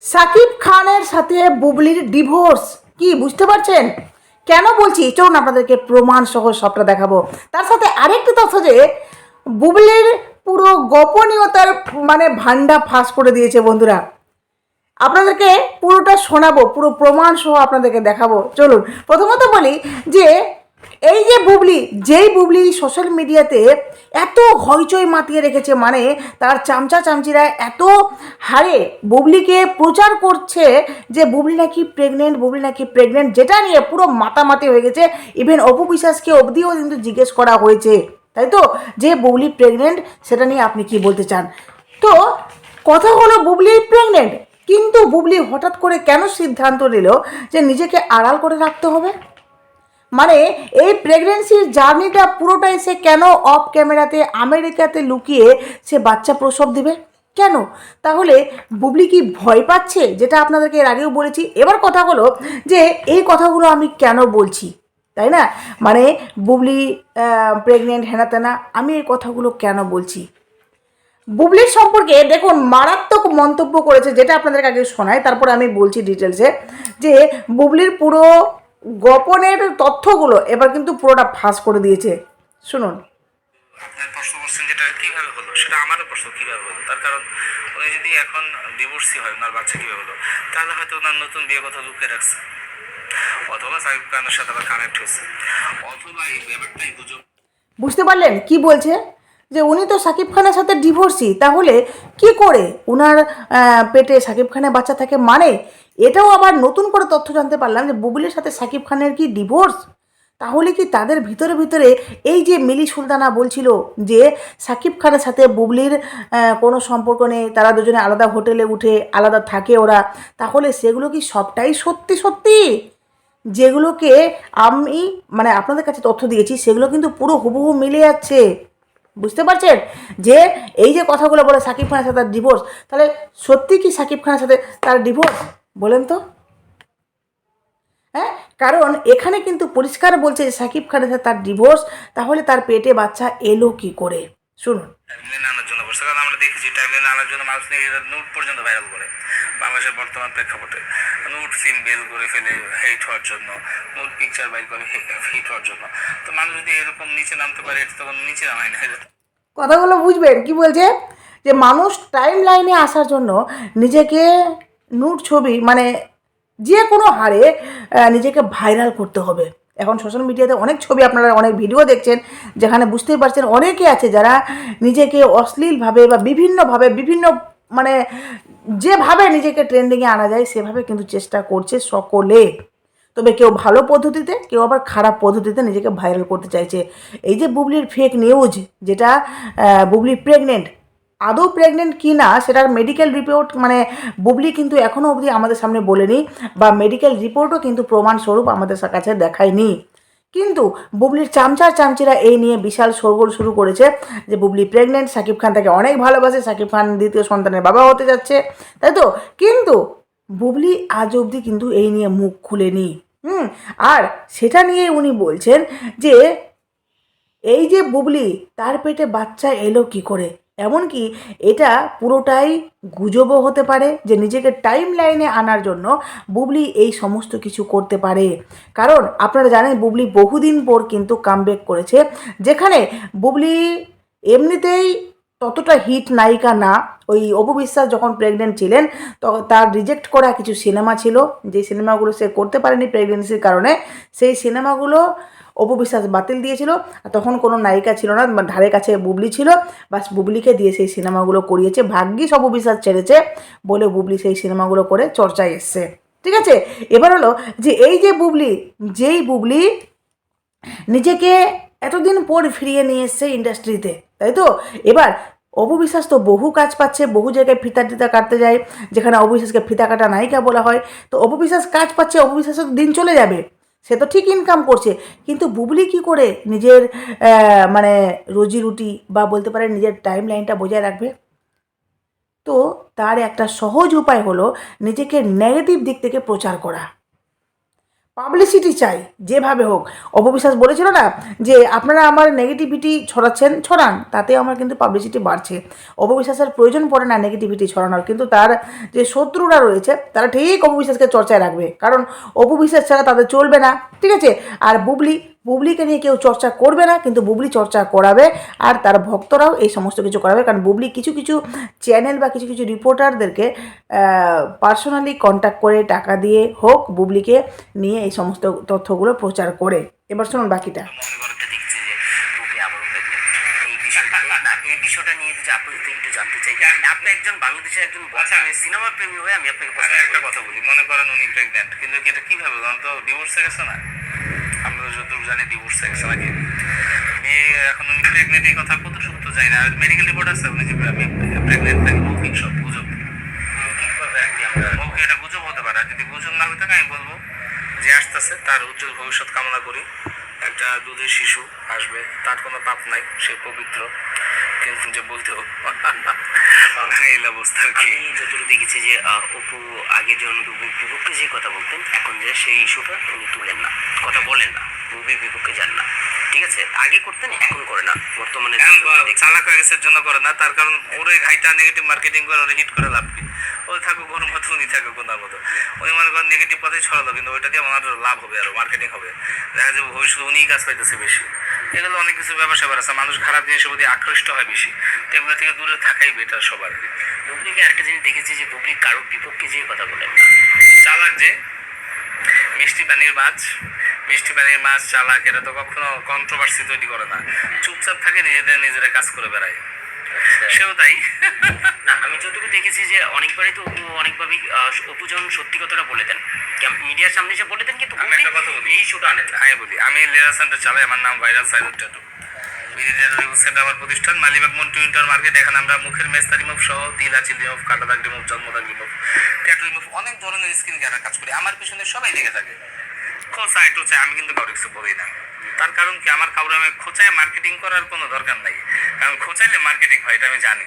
সাকিব খানের সাথে বুবলির ডিভোর্স কি বুঝতে পারছেন? কেন বলছি চলুন আপনাদেরকে প্রমাণ সহ সবটা দেখাবো। তার সাথে আরেকটি তথ্য যে বুবলির পুরো গোপনীয়তার ভান্ডা ফাঁস করে দিয়েছে বন্ধুরা। আপনাদেরকে পুরোটা শোনাবো, পুরো প্রমাণ সহ আপনাদেরকে দেখাবো। চলুন প্রথমত বলি যে এই যে বুবলি, যেই বুবলি সোশ্যাল মিডিয়াতে এত হইচই মাতিয়ে রেখেছে, তার চামচা চামচিরা এত হারে বুবলিকে প্রচার করছে যে বুবলি নাকি প্রেগনেন্ট, বুবলি নাকি প্রেগনেন্ট, যেটা নিয়ে পুরো মাতামাতি হয়ে গেছে। ইভেন অপু বিশ্বাসকে অবধিও কিন্তু জিজ্ঞেস করা হয়েছে, তাই তো, যে বুবলি প্রেগনেন্ট, সেটা নিয়ে আপনি কি বলতে চান। তো কথা হলো বুবলি প্রেগনেন্ট, কিন্তু বুবলি হঠাৎ করে কেন সিদ্ধান্ত নিল যে নিজেকে আড়াল করে রাখতে হবে? এই প্রেগনেন্সির জার্নিটা পুরোটাই সে কেন অফ ক্যামেরাতে আমেরিকাতে লুকিয়ে সে বাচ্চা প্রসব দেবে কেন? তাহলে বুবলি কি ভয় পাচ্ছে? যেটা আপনাদেরকে এর আগেও বলেছি। এবার কথা হলো যে এই কথাগুলো আমি কেন বলছি, তাই না? বুবলি প্রেগনেন্ট হেনা তেনা, আমি এই কথাগুলো কেন বলছি? বুবলির সম্পর্কে দেখুন মারাত্মক মন্তব্য করেছে, যেটা আপনাদেরকে আগে শোনায়, তারপরে আমি বলছি ডিটেলসে। যে বুবলির পুরো গোপনের তথ্যগুলো এবার কিন্তু পুরোটা ফাঁস করে দিয়েছে। শুনুন। আপনার প্রশ্ন করছেন যেটা কিভাবে হলো, সেটা আমারও প্রশ্ন কিভাবে হলো। তার কারণ উনি যদি এখন ডিভোর্সই হয়, ওনার বাচ্চা কিভাবে হলো, তাহলে হয়তো ওনার নতুন বিয়ে কথা লুকিয়ে রাখছে, অথবা সাকিব খানের সাথে আবার কানেক্ট হয়েছে, অথবা এই ব্যাপারটাই গুজব। বুঝতে পারলেন কি বলছে? যে উনি তো সাকিব খানের সাথে ডিভোর্সি, তাহলে কি করে উনার পেটে সাকিব খানের বাচ্চা থাকে? এটাও আবার নতুন করে তথ্য জানতে পারলাম যে বুবলির সাথে সাকিব খানের কি ডিভোর্স। তাহলে কি তাদের ভিতরে ভিতরে এই যে মিলি সুলতানা বলছিল যে সাকিব খানের সাথে বুবলির কোনো সম্পর্ক নেই, তারা দুজনে আলাদা হোটেলে উঠে আলাদা থাকে ওরা, তাহলে সেগুলো কি সবটাই সত্যি সত্যি? যেগুলোকে আমি আপনাদের কাছে তথ্য দিয়েছি সেগুলো কিন্তু পুরো হুবহু মিলে যাচ্ছে। বুঝতে পারছেন? যে এই যে কথাগুলো বলে সাকিব খানের সাথে তার ডিভোর্স, তাহলে সত্যি কি সাকিব খানের সাথে তার ডিভোর্স? বলেন তো। হ্যাঁ, কারণ এখানে কিন্তু পরিষ্কার বলছে যে সাকিব খানের সাথে তার ডিভোর্স, তাহলে তার পেটে বাচ্চা এলো কি করে? শুনুন। টাইমলাইন আনার জন্য করছে, কারণ আমরা দেখেছি টাইমলাইন আনার জন্য মানুষ নিয়ে নোট পর্যন্ত ভাইরাল করে বাংলাদেশের বর্তমান প্রেক্ষাপটে। নোট সিম বেল করে ফেলে হেট হওয়ার জন্য, নোট পিকচার বাইর করে হিট হওয়ার জন্য। তো মানুষ যদি এরকম নিচে নামতে পারে, এটা তখন নিচে নামায় না। কথাগুলো বুঝবেন কি বলছে? যে মানুষ টাইম লাইনে আসার জন্য নিজেকে নুট ছবি যে কোনো হারে নিজেকে ভাইরাল করতে হবে। এখন সোশ্যাল মিডিয়াতে অনেক ছবি, আপনারা অনেক ভিডিও দেখছেন, যেখানে বুঝতেই পারছেন অনেকে আছে যারা নিজেকে অশ্লীলভাবে বা বিভিন্নভাবে বিভিন্ন মানে যেভাবে নিজেকে ট্রেন্ডিংয়ে আনা যায় সেভাবে কিন্তু চেষ্টা করছে সকলে। তবে কেউ ভালো পদ্ধতিতে, কেউ আবার খারাপ পদ্ধতিতে নিজেকে ভাইরাল করতে চাইছে। এই যে বুবলির ফেক নিউজ, যেটা বুবলি প্রেগনেন্ট, আদৌ প্রেগনেন্ট কি না সেটার মেডিকেল রিপোর্ট বুবলি কিন্তু এখনও অবধি আমাদের সামনে বলেনি, বা মেডিকেল রিপোর্টও কিন্তু প্রমাণস্বরূপ আমাদের কাছে দেখায়নি। কিন্তু বুবলির চামচার চামচিরা এই নিয়ে বিশাল শোরগোল শুরু করেছে যে বুবলি প্রেগনেন্ট, সাকিব খান তাকে অনেক ভালোবাসে, সাকিব খান দ্বিতীয় সন্তানের বাবা হতে যাচ্ছে, তাই তো। কিন্তু বুবলি আজ অবধি কিন্তু এই নিয়ে মুখ খুলেনি। আর সেটা নিয়ে উনি বলছেন যে এই যে বুবলি, তার পেটে বাচ্চা এলো কি করে, এমনকি এটা পুরোটাই গুজবও হতে পারে, যে নিজেকে টাইম লাইনে আনার জন্য বুবলি এই সমস্ত কিছু করতে পারে। কারণ আপনারা জানেন বুবলি বহুদিন পর কিন্তু কামব্যাক করেছে, যেখানে বুবলি এমনিতেই ততটা হিট নায়িকা না। ওই অপু বিশ্বাস যখন প্রেগনেন্ট ছিলেন তখন তার রিজেক্ট করা কিছু সিনেমা ছিল, যে সিনেমাগুলো সে করতে পারেনি প্রেগনেন্সির কারণে, সেই সিনেমাগুলো অপু বিশ্বাস বাতিল দিয়েছিল। আর তখন কোনো নায়িকা ছিল না, ধারে কাছে বুবলি ছিল, বাস বুবলিকে দিয়ে সেই সিনেমাগুলো করিয়েছে। ভাগ্যিস অপু বিশ্বাস ছেড়েছে বলে বুবলি সেই সিনেমাগুলো করে চর্চায় এসছে। ঠিক আছে, এবার হলো যে এই যে বুবলি, যেই বুবলি নিজেকে এতদিন পর ফিরিয়ে নিয়ে এসছে ইন্ডাস্ট্রিতে, তাই তো। এবার অপু বিশ্বাস তো বহু কাজ পাচ্ছে, বহু জায়গায় ফিতা টিতা কাটতে যায়, যেখানে অপু বিশ্বাসকে ফিতা কাটা নায়িকা বলা হয়। তো অপু বিশ্বাস কাজ পাচ্ছে, অপু বিশ্বাসের দিন চলে যাবে, সে তো ঠিক ইনকাম করছে। কিন্তু বুবলি কি করে নিজের রুজি রুটি বা বলতে পারে নিজের টাইম লাইনটা বজায় রাখবে? তো তার একটা সহজ উপায় হলো নিজেকে নেগেটিভ দিক থেকে প্রচার করা। পাবলিসিটি চাই যেভাবে হোক। অপবিশ্বাস বলেছিল না যে আপনারা আমার নেগেটিভিটি ছড়ান, তাতে আমার কিন্তু পাবলিসিটি বাড়ছে। অপবিশ্বাসের প্রয়োজন পড়ে না নেগেটিভিটি ছড়ানোর, কিন্তু তার যে শত্রুরা রয়েছে তারা ঠিক অপবিশ্বাসকে চর্চায় রাখবে, কারণ অপবিশ্বাস ছাড়া তাদের চলবে না, ঠিক আছে। আর বুবলিকে নিয়ে কেউ চর্চা করবে না, কিন্তু বুবলি চর্চা করাবে, আর তার ভক্তরাও এই সমস্ত কিছু করাবে, কারণ বুবলি কিছু কিছু চ্যানেল বা কিছু কিছু রিপোর্টারদেরকে পার্সোনালি কন্ট্যাক্ট করে টাকা দিয়ে হোক বুবলিকে নিয়ে এই সমস্ত তথ্যগুলো প্রচার করে। এবার শুনুন বাকিটা। দেখছি যে বুবলি আবারও প্রেগনেন্ট। এই বিষয়টা না, এই বিষয়টা নিয়ে যদি আপনি একটু জানতে চাই, আপনি একজন বাংলাদেশের একজন সিনেমা প্রেমী হয়ে আমি আপনাকে একটা কথা বলি, মনে করেন উনি প্রেগনেন্ট, কিন্তু এটা কিভাবে জানেন? তো ডিভোর্সে গেছে না, আমরা যতটুকু জানি ডিভোর্সে গেছে নাকি মেয়ে, এখন উনি প্রেগনেন্ট এই কথা কত সত্য জানি না। মেডিকেল রিপোর্ট আছে উনি যে প্রেগনেন্ট, মৌখিক সব গুজব, মৌখিকভাবে আর কি আমরা মৌখিক, এটা গুজব হতে পারে। আর যদি গুজব না হয়ে থাকে আমি বলবো যে আসতেছে, তার উজ্জ্বল ভবিষ্যৎ কামনা করি। একটা দুধের শিশু আসবে, তার কোনো পাপ নাই, সে পবিত্র, কিন্তু যে বলতে এই অবস্থা আর কি। আমি যতটুকু দেখেছি যে অপু আগে যখন বুবির বিপক্ষে যে কথা বলতেন, এখন যে সেই ইস্যুটা উনি তুলেন না, কথা বলেন না, বুবির বিপক্ষে যান না, ঠিক আছে। আগে করতেন, এখন করে না, বর্তমানে চালাক হয়ে গেছে জন্য করে না, তার কারণ ওরে ঘাইটা নেগেটিভ মার্কেটিং করে ওরে হিট করে লাভ কি? ওই থাকুক গরুর মতো, উনি থাকুক গোনার মতো, উনি মনে করেন নেগেটিভ পথে ছড়ালো, কিন্তু ওইটা দিয়ে ওনার লাভ হবে, আরো মার্কেটিং হবে, দেখা যাবে ভবিষ্যতে উনিই কাজ পাইতেছে বেশি। এগুলো অনেক কিছু ব্যবসা আছে, মানুষ খারাপ জিনিসের প্রতি আকৃষ্ট হয় বেশি, তো এগুলো থেকে দূরে থাকাই বেটার সবার। বুবলিকে আরেকটা জিনিস দেখেছি যে বুবলি কারোর বিপক্ষে যে কথা বলেন না, চালাক যে মিষ্টি পানির মাছ, মিষ্টি পানির মাছ চালাক, এটা তো কখনো কন্ট্রোভার্সি তৈরি করে না, চুপচাপ থাকে, নিজেরা কাজ করে বেড়ায়, সেও তাই। না আমি যতটুকু দেখেছি যে অনেকবারই তো অপু অনেকভাবেই অপু যখন সত্যি কথাটা বলে দেন, মিডিয়ার সামনে এসে বলে দেন, কিন্তু আমি একটা কথা বলি, এই ইস্যুটা আনেন না। আমি বলি, আমি লেয়ার সেন্টার চালাই, আমার নাম ভাইরাল সাইদুর ট্যাটু। সেন্টার আমার প্রতিষ্ঠান, মালিবাগ মন্টু ইন্টার মার্কেট। এখানে আমরা মুখের মেস্তা রিমুভ সহ তিল আঁচিল রিমুভ, কাটা দাগ রিমুভ, জন্মদাগ রিমুভ, ট্যাটু রিমুভ, অনেক ধরনের স্কিন কেয়ারের কাজ করি। আমার পিছনে সবাই লেগে থাকে, খোঁচায় টোচায়, আমি কিন্তু কারো কিছু বলি না। তার কারণ কি, আমার কাউরে আমি খোঁচায় মার্কেটিং করার কোনো দরকার নাই, কারণ খোঁচাইলে মার্কেটিং হয় এটা আমি জানি।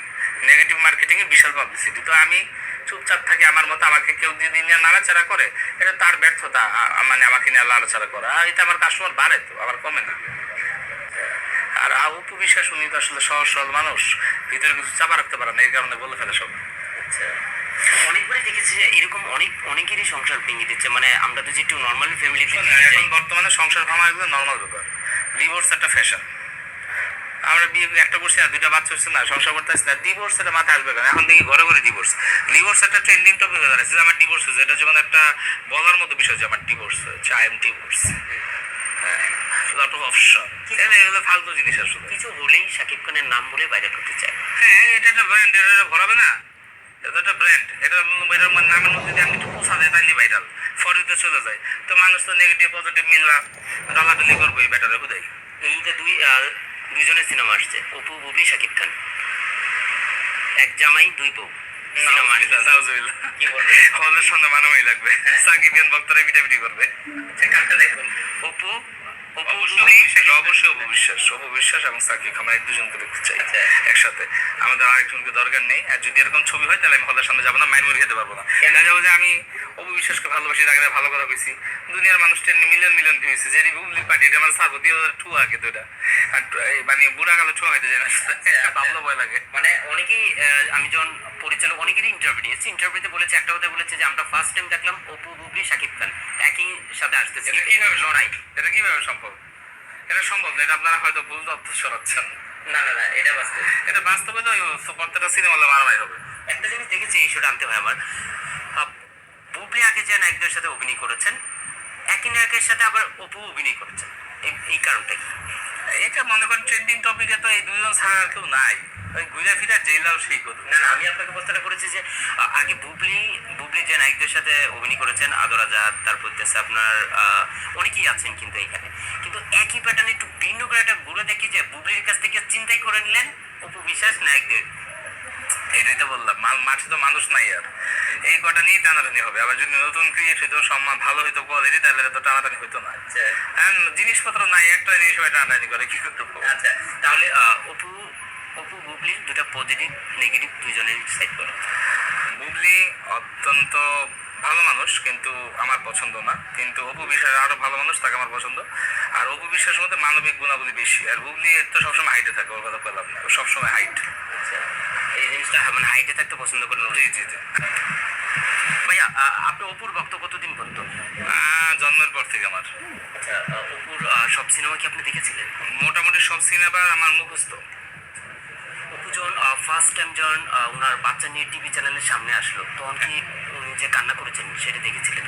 নেগেটিভ মার্কেটিং এ বিশাল পাবলিসিটি, তো আমি চুপচাপ থাকি। আমার মতো আমাকে কেউ যদি নিয়ে নাড়াচাড়া করে, এটা তার ব্যর্থতা, মানে আমাকে নিয়ে নাড়াচাড়া করা, এটা আমার কাস্টমার বাড়ে, তো আবার কমে না। আর অপু বিশ্বাস উনি তো আসলে সহজ সরল মানুষ, ভিতরে কিছু চাপা রাখতে পারে না, এই কারণে বলে ফেলে সব। আচ্ছা, অনেকবারই দেখেছি যে এরকম অনেকেরই সংসার ভেঙে দিচ্ছে, মানে আমরা তো যে একটু নর্মাল ফ্যামিলিতে এখন বর্তমানে সংসার ভাঙা এগুলো নর্মাল ব্যাপার, ডিভোর্স একটা ফ্যাশন। আমরা বিয়ে একটা করছি না, দুইটা বাচ্চা হচ্ছে না, সংসার করতে আসছি না, ডিভোর্স এটা মাথায় আসবে কেন? এখন দেখি ঘরে ঘরে ডিভোর্স। ডিভোর্স একটা ট্রেন্ডিং টপিক হয়ে দাঁড়াচ্ছে যে আমার ডিভোর্স হয়েছে, এটা যেমন একটা বলার মতো বিষয় যে আমার ডিভোর্স হয়েছে, I am divorce. Lot of option, এগুলো ফালতু জিনিস আসলে। কিছু হলেই শাকিব খানের নাম বলে বাইরে করতে চায়। হ্যাঁ, এটা একটা ব্র্যান্ড, এটা ভরাবে না, এটা একটা ব্র্যান্ড, এটার নামের মধ্যে যদি আমি একটু পোষা দেয় তাইলে ভাইরাল ফরিতে চলে যায়, তো মানুষ তো নেগেটিভ পজিটিভ মিললা গালাগালি করবোই বেটারে হুদাই। এইটা দুইজনের সিনেমা আসছে, অপু বুবলি শাকিব খান, এক জামাই দুই বউ সিনেমা আসছে। কি বলবে, হলের সঙ্গে মানবই লাগবে, সাকিব খান ভক্তরা পিটাপিটি করবে। অপু অবশ্যই অপবিশ্বাস এবং সাকিব, আমরা এক দুজনকে দেখতে চাই একসাথে, আমাদের আরেকজনকে দরকার নেই। আর যদি এরকম ছবি হয় তাহলে আমি হলের সামনে যাবো না, মাইন মুড়ি খেতে পারবো না। দেখা যাবো যে আমি অপবিশ্বাসকে ভালোবাসি, তাকে ভালো কথা কইছি, দুনিয়ার মানুষ মিলিয়ন মিলিয়ন ভিউছে, যে রিপাবলিক পার্টি এটা আমার সার্ভ 2002 আগে তো এটা, আর মানে বুড়া গেল ছোঁয়া হইতে যায় না, ভাবলো ভয় লাগে। মানে অনেকেই আমি যখন পরিচালক অনেকেরই ইন্টারভিউ নিয়েছি, ইন্টারভিউতে বলেছে একটা কথা বলেছে যে আমরা ফার্স্ট টাইম দেখলাম অপু বুবলি শাকিব খান একই সাথে আসতেছে, এটা কিভাবে লড়াই, এটা কিভাবে সম্ভব? এটা সম্ভব না, এটা আপনারা হয়তো ভুল তথ্য ছড়াচ্ছেন। না না না, এটা বাস্তব, এটা বাস্তবে তো প্রত্যেকটা সিনেমা হলে মারামারি হবে। একটা জিনিস দেখেছি, এই ইস্যুটা আনতে হয় আমার। বুবলি আগে যে নায়কদের সাথে অভিনয় করেছেন, একই নায়কের সাথে আবার অপু অভিনয় করেছেন, এই কারণটা কি? এটা মনে করেন ট্রেন্ডিং টপিকে তো এই দুজন ছাড়া আর কেউ নাই, ওই ঘুরে ফিরে জেলাও সেই কথা। না না, আমি আপনাকে প্রশ্নটা করেছি যে আগে বুবলি যে নায়কদের সাথে অভিনয় করেছেন, আদর আজাদ, তারপর হচ্ছে আপনার অনেকেই আছেন, কিন্তু এখানে কিন্তু একই প্যাটার্নে একটু ভিন্ন করে একটা ঘুরে দেখি যে বুবলির কাছ থেকে চিন্তাই করে নিলেন অপু বিশ্বাস নায়কদের। এটাই তো বললাম, মাঠে তো মানুষ নাই, আর এই কটা নিয়ে টানাটানি হবে। আবার যদি নতুন ক্রিয়েট হইতো, সম্মান ভালো হইতো, কোয়ালিটি, তাহলে তো টানাটানি হইতো না। জিনিসপত্র নাই, একটা নিয়ে সবাই টানাটানি করে, কি করতে? আচ্ছা, তাহলে অপু বুবলির দুটা পজিটিভ নেগেটিভ দুজনের সাইড করো। বুবলি অত্যন্ত ভালো মানুষ, কিন্তু আমার পছন্দ না। কিন্তু অপু বিশ্বাস আরো ভালো মানুষ, তাকে আমার পছন্দ। আর অপু বিশ্বাসের মধ্যে মানবিক গুণাবলী বেশি। আর বুবলি তো সবসময় হাইটে থাকে, ওর কথা বললাম না, সবসময় হাইট। আচ্ছা, এই জিনিসটা মানে হাইটে থাকতে পছন্দ করেন উনি। জি জি জি। ভাইয়া আপনি অপুর ভক্ত কতদিন পর্যন্ত? জন্মের পর থেকে আমার। আচ্ছা, অপুর সব সিনেমা কি আপনি দেখেছিলেন? মোটামুটি সব সিনেমা আমার মুখস্থ। অপু যখন ফার্স্ট টাইম যখন ওনার বাচ্চা নিয়ে টিভি চ্যানেলের সামনে আসলো, তখন কি উনি যে কান্না করেছেন সেটা দেখেছিলেন?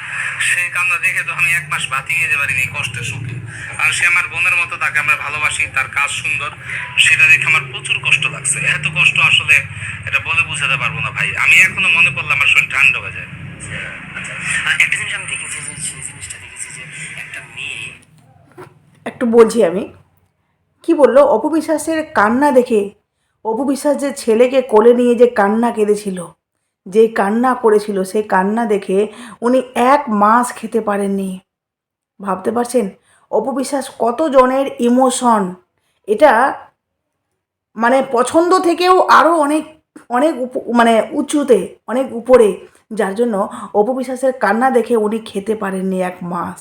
সেই কান্না দেখে তো আমি এক মাস বাতি যেতে পারিনি কষ্টের সুখে। আর সে আমার বোনের মতো, তাকে আমরা ভালোবাসি, তার কাজ সুন্দর, সেটা দেখে আমার প্রচুর কষ্ট লাগছে। এত কষ্ট আসলে এটা বলে বোঝাতে পারবো না ভাই। আমি এখনো মনে করলে আমার শরীর ঠান্ডা হয়ে যায়। আচ্ছা, একটা জিনিস আমি দেখেছি যে সেই জিনিসটা দেখেছি যে একটা মেয়ে একটু বলছি আমি, কি বললো, অপু বিশ্বাসের কান্না দেখে, অপু বিশ্বাস যে ছেলেকে কোলে নিয়ে যে কান্না কেঁদেছিল, যে কান্না করেছিল, সেই কান্না দেখে উনি 1 মাস খেতে পারেননি। ভাবতে পারছেন অপু বিশ্বাস কত জনের ইমোশন, এটা মানে পছন্দ থেকেও আরও অনেক অনেক মানে উঁচুতে, অনেক উপরে, যার জন্য অপু বিশ্বাসের কান্না দেখে উনি খেতে পারেননি 1 মাস।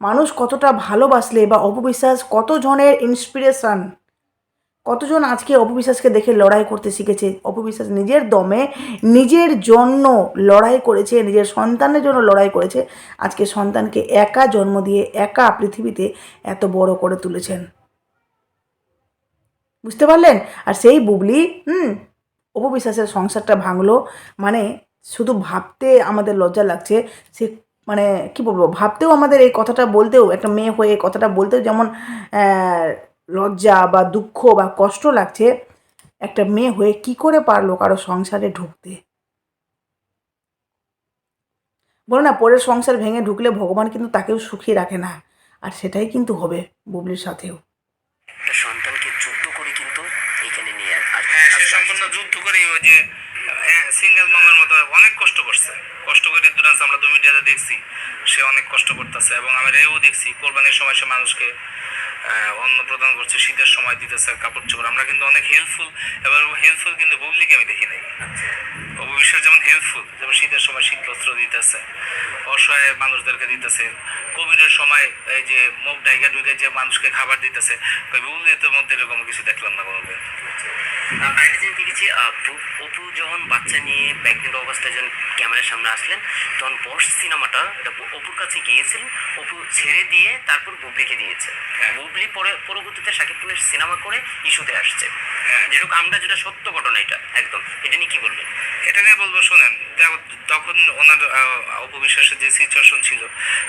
মানুষ কতটা ভালোবাসলে, বা অপু বিশ্বাস কতজনের ইন্সপিরেশান, কতজন আজকে অপু বিশ্বাসকে দেখে লড়াই করতে শিখেছে। অপু বিশ্বাস নিজের দমে নিজের জন্য লড়াই করেছে, নিজের সন্তানের জন্য লড়াই করেছে, আজকে সন্তানকে একা জন্ম দিয়ে একা পৃথিবীতে এত বড় করে তুলেছেন। বুঝতে পারলেন? আর সেই বুবলি অপু বিশ্বাসের সংসারটা ভাঙলো, মানে শুধু ভাবতে আমাদের লজ্জা লাগছে। সে মানে কি বলবো, ভাবতেও আমাদের এই কথাটা বলতেও, একটা মেয়ে হয়ে কথাটা বলতেও যেমন লজ্জা বা দুঃখ বা কষ্ট লাগছে, একটা মেয়ে হয়ে কি করে পারলো কারো সংসারে ঢুকতে। বলো না, পরের সংসার ভেঙে ঢুকলে ভগবান কিন্তু তাকেও সুখী রাখে না, আর সেটাই কিন্তু হবে বুবলির সাথেও। একটা সন্তানকে যুদ্ধ করে কিন্তু এখানে নিয়ে হ্যাঁ, সে সম্পূর্ণ যুদ্ধ করে ওই যে সিঙ্গেল মামের মতো অনেক কষ্ট করছে। কষ্ট করে দুরান্স আমরা তো মিডিয়াতে দেখছি, সে অনেক কষ্ট করতেছে। এবং আমরা এও দেখছি কোরবানির সময় সে মানুষকে অন্ন প্রদান করছে, শীতের সময় দিতেছে কাপড় চোপড়। আমরা কিন্তু অনেক হেল্পফুল, এবার হেল্পফুল কিন্তু বুবলিকে আমি দেখি নাই। অপু বিশ্বাস যেমন হেল্পফুল, যেমন শীতের সময় শীত বস্ত্র দিতেছে, অসহায় মানুষদেরকে দিতেছে, কোভিডের সময় এই যে মুখ ডাইকা ঢুকে যে মানুষকে খাবার দিতেছে, বুবলির মধ্যে এরকম কিছু দেখলাম না কোনো। আরেকটা জিনিস দেখেছি, অপু যখন বাচ্চা নিয়ে প্রেগনেন্ট অবস্থায় যখন ক্যামেরার সামনে আসলেন, তখন বস সিনেমাটা এটা অপুর কাছে গিয়েছিল, অপু ছেড়ে দিয়ে তারপর বুবলিকে দিয়েছে। বুবলি পরবর্তীতে শাকিব খানের সিনেমা করে ইস্যুতে আসছে। যেরকম আমরা যেটা সত্য ঘটনা, এটা একদম, এটা নিয়ে কি বলবেন? এটা নিয়ে বলবো, শোনেন, তখন ওনার অপু বিশ্বাসের যে সিচুয়েশন ছিল,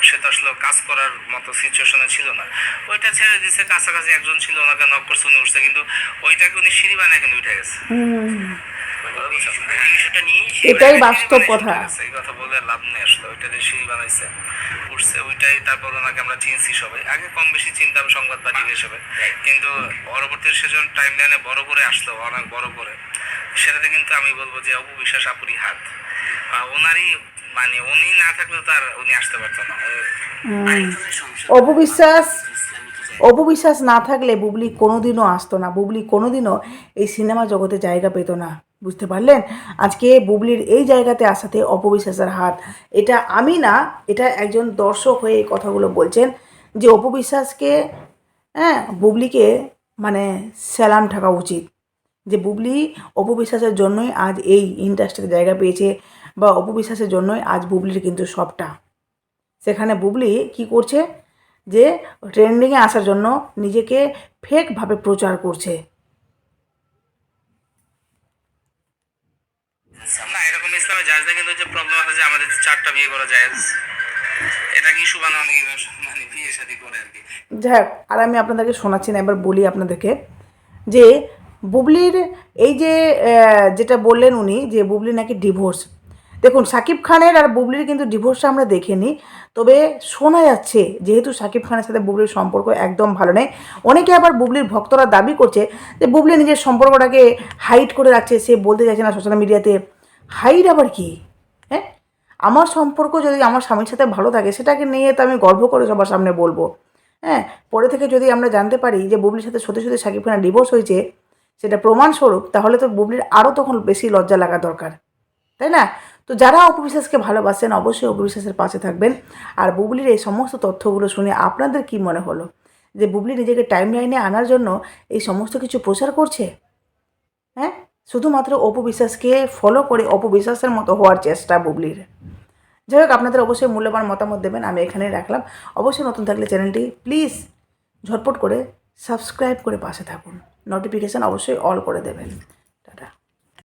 সে তো আসলে কাজ করার মতো সিচুয়েশনে ছিল না। ওইটা ছেড়ে দিচ্ছে, কাছাকাছি একজন ছিল, ওনাকে নক করছে, উনি উঠছে, কিন্তু ওইটাকে উনি সিঁড়ি বানায় কিন্তু উঠে গেছে। বিষয়টা নিয়ে এটাই বাস্তব কথা। এই কথা বলে লাভ নেই আসলে। ওইটা দিয়ে সিঁড়ি বানাইছে, উঠছে, ওইটাই। তারপর ওনাকে আমরা চিনছি সবাই, আগে কম বেশি চিনতাম সংবাদ পাঠিয়ে হিসেবে, কিন্তু পরবর্তী সেজন টাইম লাইনে বড় করে আসলো, অনেক বড় করে। সেটাতে কিন্তু আমি বলবো যে অপু বিশ্বাস আপুরই হাত, ওনারই, মানে উনি না থাকলে তো আর উনি আসতে পারতো না। অপু বিশ্বাস, অপু বিশ্বাস না থাকলে বুবলি কোনোদিনও আসতো না, বুবলি কোনোদিনও এই সিনেমা জগতে জায়গা পেত না। বুঝতে পারলেন? আজকে বুবলির এই জায়গাতে আসাতে অপু বিশ্বাসের হাত। এটা আমি না, এটা একজন দর্শক হয়ে এই কথাগুলো বলছেন যে অপু বিশ্বাসকে, বুবলিকে মানে স্যালাম থাকা উচিত, যে বুবলি অপু বিশ্বাসের জন্যই আজ এই ইন্ডাস্ট্রিতে জায়গা পেয়েছে, বা অপু বিশ্বাসের জন্যই আজ বুবলির কিন্তু সবটা। সেখানে বুবলি কি করছে, যে ট্রেন্ডিংয়ে আসার জন্য নিজেকে ফেকভাবে প্রচার করছে। না, এরকম ইসলামে জায়েজ না, কিন্তু যে প্রবলেম আছে যে আমাদের 4টা বিয়ে করা জায়েজ, এটা কি ইস্যু বানানো, মানে বিয়ে শাদী করে আর কি। যাই হোক, আর আমি আপনাদেরকে শোনাচ্ছি না, এবার বলি আপনাদেরকে যে বুবলির এই যে যেটা বললেন উনি, যে বুবলি নাকি ডিভোর্স। দেখুন, শাকিব খানের আর বুবলির কিন্তু ডিভোর্সটা আমরা দেখিনি, তবে শোনা যাচ্ছে যেহেতু শাকিব খানের সাথে বুবলির সম্পর্ক একদম ভালো নেই। অনেকে আবার বুবলির ভক্তরা দাবি করছে যে বুবলি নিজের সম্পর্কটাকে হাইড করে রাখছে, সে বলতে চাইছে না সোশ্যাল মিডিয়াতে। হাইড আবার কি? হ্যাঁ, আমার সম্পর্ক যদি আমার স্বামীর সাথে ভালো থাকে, সেটাকে নিয়ে তো আমি গর্ব করে সবার সামনে বলবো। হ্যাঁ, পরে থেকে যদি আমরা জানতে পারি যে বুবলির সাথে সত্যি সত্যি শাকিব খানের ডিভোর্স হয়েছে, সেটা প্রমাণস্বরূপ, তাহলে তো বুবলির আরও তখন বেশি লজ্জা লাগা দরকার, তাই না? তো তো যারা অপবিশ্বাসকে ভালোবাসেন অবশ্যই অপবিশ্বাসের পাশে থাকবেন। আর বুবলির এই সমস্ত তথ্যগুলো শুনে আপনাদের কি মনে হলো, যে বুবলি নিজেকে টাইম লাইনে আনার জন্য এই সমস্ত কিছু প্রচার করছে? হ্যাঁ, শুধুমাত্র অপবিশ্বাসকে ফলো করে অপবিশ্বাসের মতো হওয়ার চেষ্টা বুবলির। যাই হোক, আপনাদের অবশ্যই মূল্যবান মতামত দেবেন, আমি এখানেই রাখলাম। অবশ্যই নতুন থাকলে চ্যানেলটি প্লিজ ঝটপট করে সাবস্ক্রাইব করে পাশে থাকুন, নোটিফিকেশান অবশ্যই অল করে দেবেন।